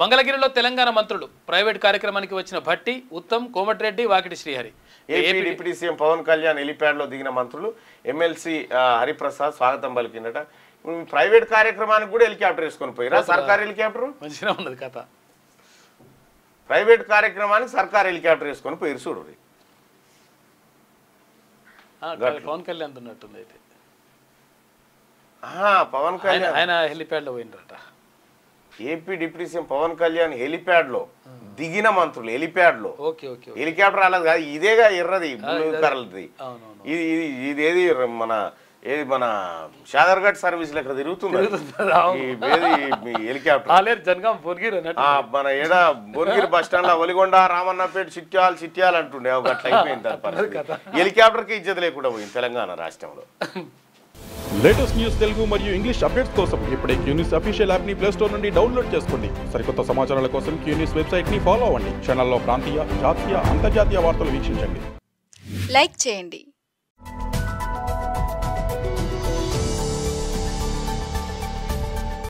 మంగళగిరిలో తెలంగాణ మంత్రులు ప్రైవేట్ కార్యక్రమానికి వచ్చిన Bhatti, Uttam, Komatireddy, Vakiti Srihari. AP deputy CM Pawan Kalyan helipad లో దిగిన మంత్రులు ఎమ్మెల్సీ హరిప్రసాద్ స్వాగతం పలికినట. ప్రైవేట్ కార్యక్రమానికి కూడా హెలికాప్టర్ వేసుకొని పోయిరా? సర్కార్ హెలికాప్టర్ మంచిగా ఉన్నది కథ. ప్రైవేట్ కార్యక్రమానికి సర్కార్ హెలికాప్టర్ వేసుకొని పోయి చూడు. పవన్ కళ్యాణ్ ఉన్నట్టుంది అయితే. పవన్ కళ్యాణ్ ఆయన హెలిప్యాడ్ లో పోయినరట. AP deputy CM Pawan Kalyan helipad లో దిగిన మంత్రులు హెలిప్యాడ్ లో. హెలికాప్టర్ అలాది కాదు, ఇదేగా ఎర్రది కర్రలది. ఇది ఏది మన షాదర్ఘట్ సర్వీస్ లెక్క తిరుగుతుంది హెలికాప్టర్. మన ఏడ భువనగిరి బస్ స్టాండ్ లో ఒలిగొండ, రామన్నపేట, చిట్యాలు అంటుండే అట్లా అయిపోయింది. హెలికాప్టర్ కి ఇజ్జత లేకుండా పోయింది తెలంగాణ రాష్ట్రంలో. లేటెస్ట్ న్యూస్ తెలుగు మరియు ఇంగ్లీష్ అప్డేట్స్ కోసం ఇప్పుడే క్యూన్యూస్ అఫీషియల్ యాప్ ని ప్లే స్టోర్ నుండి డౌన్లోడ్ చేసుకోండి. సరికొత్త సమాచారాల కోసం క్యూన్యూస్ వెబ్సైట్ ని ఫాలో అవ్వండి. ఛానల్లో ప్రాంతీయ, జాతీయ, అంతర్జాతీయ వార్తలు వీక్షించండి. లైక్ చేయండి.